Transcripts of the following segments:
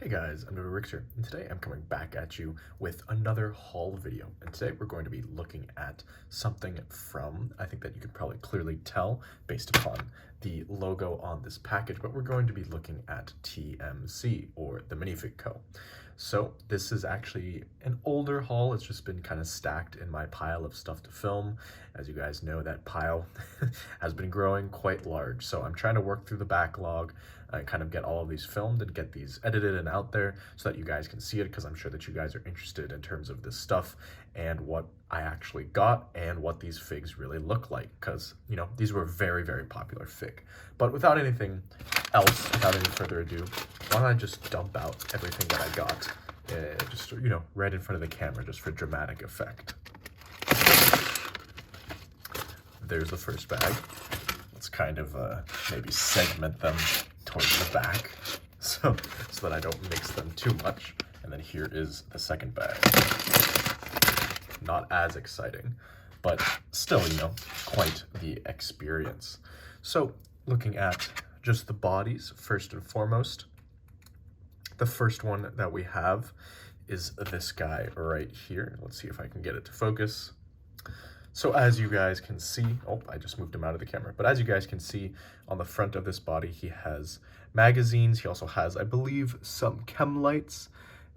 Hey guys, I'm Camo Bricks here, and today I'm coming back at you with another haul video. And today we're going to be looking at something from, I think that you can probably clearly tell based upon the logo on this package, but we're going to be looking at TMC, or the Minifig Co. So this is actually an older haul. It's just been kind of stacked in my pile of stuff to film. As you guys know, that pile has been growing quite large. So I'm trying to work through the backlog and kind of get all of these filmed and get these edited and out there so that you guys can see it, because I'm sure that you guys are interested in terms of this stuff and what I actually got and what these figs really look like, because, you know, these were very, very popular fig. But without anything else, without any further ado, why don't I just dump out everything that I got, just, you know, right in front of the camera, just for dramatic effect. There's the first bag. Let's kind of maybe segment them towards the back so that I don't mix them too much. And then here is the second bag. Not as exciting, but still, you know, quite the experience. So looking at just the bodies, first and foremost, the first one that we have is this guy right here. Let's see if I can get it to focus. So as you guys can see, oh, I just moved him out of the camera, but as you guys can see on the front of this body, he has magazines. He also has, I believe, some chem lights,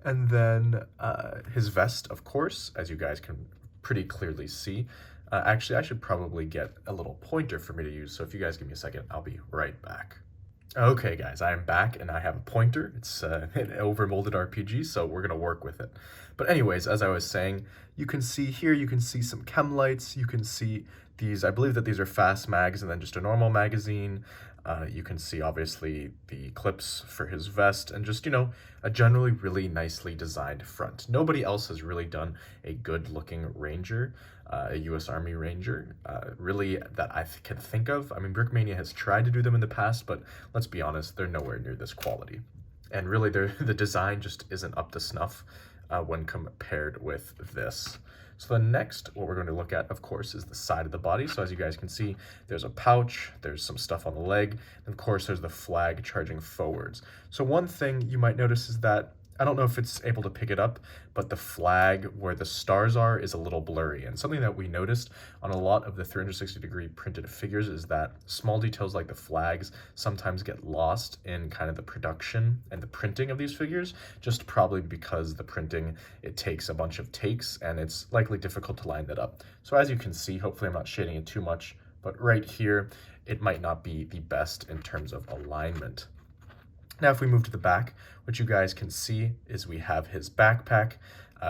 and then his vest, of course, as you guys can pretty clearly see. Actually, I should probably get a little pointer for me to use, so if you guys give me a second, I'll be right back. Okay guys, I am back and I have a pointer. It's an overmolded RPG, so we're gonna work with it. But anyways, as I was saying, you can see here, you can see some chem lights, you can see these, I believe that these are fast mags and then just a normal magazine. You can see obviously the clips for his vest and just, you know, a generally really nicely designed front. Nobody else has really done a good looking Ranger, a US Army Ranger, really that I can think of. I mean, Brickmania has tried to do them in the past, but let's be honest, they're nowhere near this quality. And really the design just isn't up to snuff when compared with this. So the next, what we're going to look at, of course, is the side of the body. So as you guys can see, there's a pouch, there's some stuff on the leg, and of course there's the flag charging forwards. So one thing you might notice is that, I don't know if it's able to pick it up, but the flag where the stars are is a little blurry. And something that we noticed on a lot of the 360-degree printed figures is that small details like the flags sometimes get lost in kind of the production and the printing of these figures, just probably because the printing, it takes a bunch of takes and it's likely difficult to line that up. So as you can see, hopefully I'm not shading it too much, but right here, it might not be the best in terms of alignment. Now, if we move to the back, what you guys can see is we have his backpack.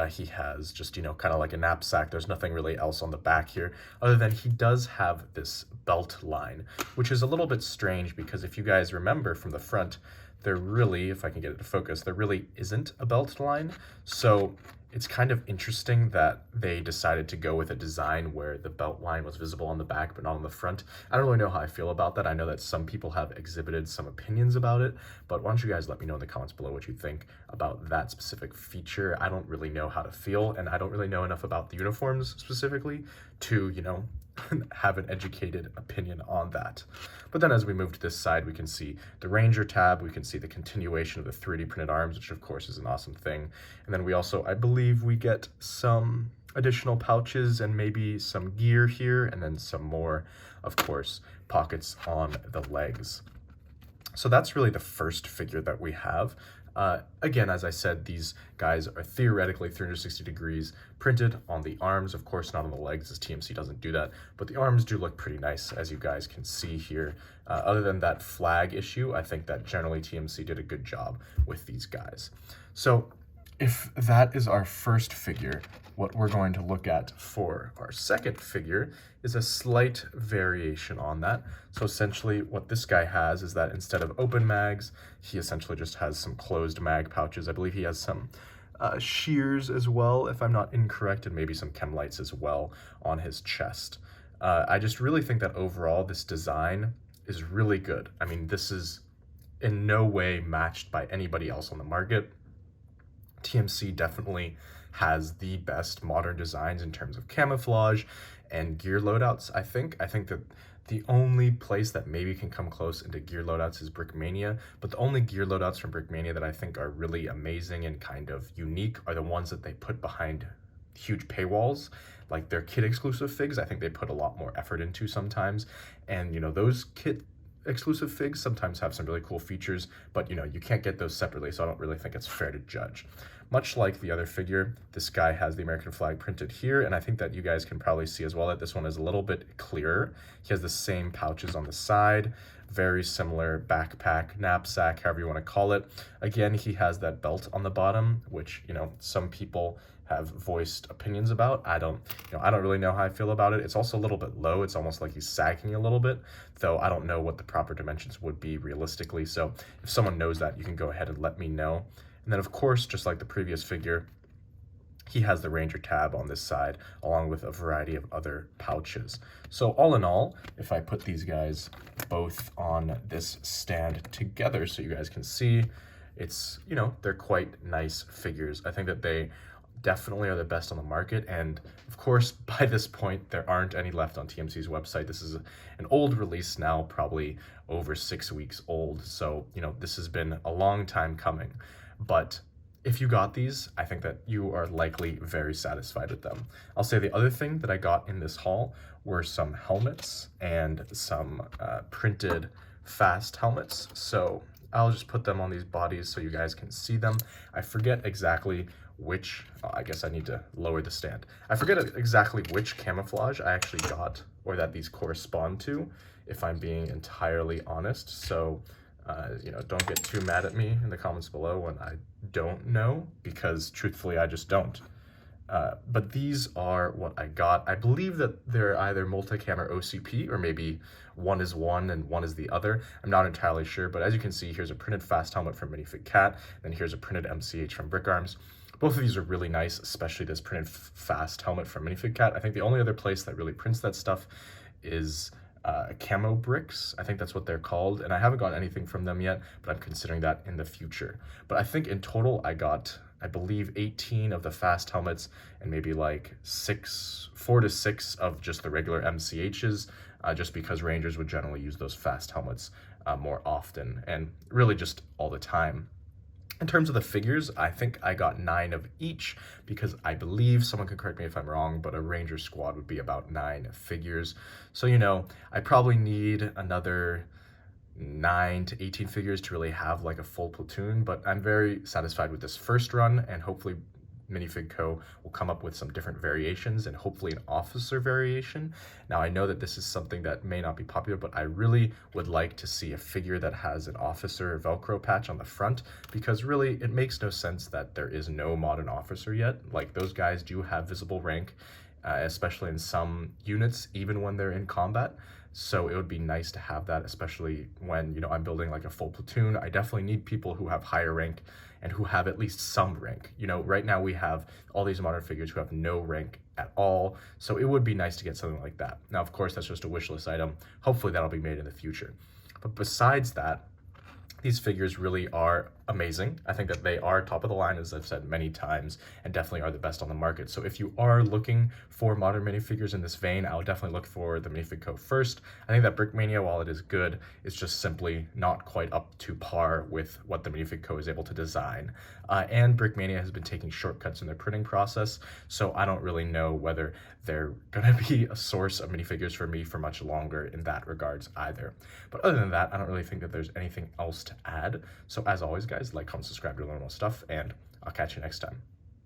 He has just, you know, kind of like a knapsack. There's nothing really else on the back here, other than he does have this belt line, which is a little bit strange because if you guys remember from the front, there really, if I can get it to focus, there really isn't a belt line. So it's kind of interesting that they decided to go with a design where the belt line was visible on the back but not on the front. I don't really know how I feel about that. I know that some people have exhibited some opinions about it, but why don't you guys let me know in the comments below what you think about that specific feature. I don't really know how to feel, and I don't really know enough about the uniforms specifically to, you know, have an educated opinion on that. But then as we move to this side, we can see the Ranger tab, we can see the continuation of the 3D printed arms, which of course is an awesome thing. And then we also, I believe we get some additional pouches and maybe some gear here, and then some more, of course, pockets on the legs. So that's really the first figure that we have. Again, as I said, these guys are theoretically 360 degrees printed on the arms, of course not on the legs, as TMC doesn't do that, but the arms do look pretty nice, as you guys can see here. Other than that flag issue, I think that generally TMC did a good job with these guys. So if that is our first figure, what we're going to look at for our second figure is a slight variation on that. So essentially what this guy has is that instead of open mags, he essentially just has some closed mag pouches. I believe he has some shears as well, if I'm not incorrect, and maybe some chem lights as well on his chest. I just really think that overall this design is really good. I mean, this is in no way matched by anybody else on the market. TMC definitely has the best modern designs in terms of camouflage and gear loadouts. I think that The only place that maybe can come close into gear loadouts is Brickmania, but the only gear loadouts from Brickmania that I think are really amazing and kind of unique are the ones that they put behind huge paywalls, like their kit exclusive figs. I think they put a lot more effort into sometimes, and those kit exclusive figs sometimes have some really cool features, but you can't get those separately, so I don't really think it's fair to judge. Much like the other figure, this guy has the American flag printed here, and I think that you guys can probably see as well that this one is a little bit clearer. He has the same pouches on the side, very similar backpack, knapsack, however you want to call it. Again, he has that belt on the bottom, which some people have voiced opinions about. I don't really know how I feel about it. It's also a little bit low. It's almost like he's sagging a little bit, though I don't know what the proper dimensions would be realistically. So if someone knows that, you can go ahead and let me know. And then of course, just like the previous figure, he has the Ranger tab on this side, along with a variety of other pouches. So all in all, if I put these guys both on this stand together so you guys can see, it's, they're quite nice figures. I think that they definitely are the best on the market, and of course by this point there aren't any left on TMC's website. This is an old release now, probably over 6 weeks old, so this has been a long time coming. But if you got these, I think that you are likely very satisfied with them. I'll say the other thing that I got in this haul were some helmets and some printed fast helmets. So I'll just put them on these bodies so you guys can see them. I forget exactly which, I guess I need to lower the stand. I forget exactly which camouflage I actually got, or that these correspond to, if I'm being entirely honest. So don't get too mad at me in the comments below when I don't know, because truthfully I just don't. But these are what I got. I believe that they're either multicam or OCP, or maybe one is one and one is the other. I'm not entirely sure, but as you can see, here's a printed fast helmet from Minifig Cat, and here's a printed MCH from Brick Arms. Both of these are really nice, especially this printed fast helmet from Minifig Cat. I think the only other place that really prints that stuff is Camo Bricks. I think that's what they're called, and I haven't gotten anything from them yet, but I'm considering that in the future. But I think in total I got, I believe, 18 of the fast helmets and maybe like 4 to 6 of just the regular MCHs, just because Rangers would generally use those fast helmets more often, and really just all the time. In terms of the figures, I think I got 9 of each, because I believe, someone can correct me if I'm wrong, but a Ranger squad would be about 9 figures. So, I probably need another 9 to 18 figures to really have like a full platoon, but I'm very satisfied with this first run, and hopefully Minifig Co. will come up with some different variations, and hopefully an officer variation. Now, I know that this is something that may not be popular, but I really would like to see a figure that has an officer Velcro patch on the front, because really it makes no sense that there is no modern officer yet. Like, those guys do have visible rank, especially in some units, even when they're in combat. So it would be nice to have that, especially when, I'm building like a full platoon. I definitely need people who have higher rank and who have at least some rank. Right now we have all these modern figures who have no rank at all. So it would be nice to get something like that. Now, of course, that's just a wish list item. Hopefully that'll be made in the future. But besides that, these figures really are amazing. I think that they are top of the line, as I've said many times, and definitely are the best on the market. So if you are looking for modern minifigures in this vein, I would definitely look for the Minifig Co. first. I think that Brickmania, while it is good, is just simply not quite up to par with what the Minifig Co. is able to design. And Brickmania has been taking shortcuts in their printing process, so I don't really know whether they're gonna be a source of minifigures for me for much longer in that regards either. But other than that, I don't really think that there's anything else to add. So as always, guys, like, comment, subscribe to learn more stuff, and I'll catch you next time.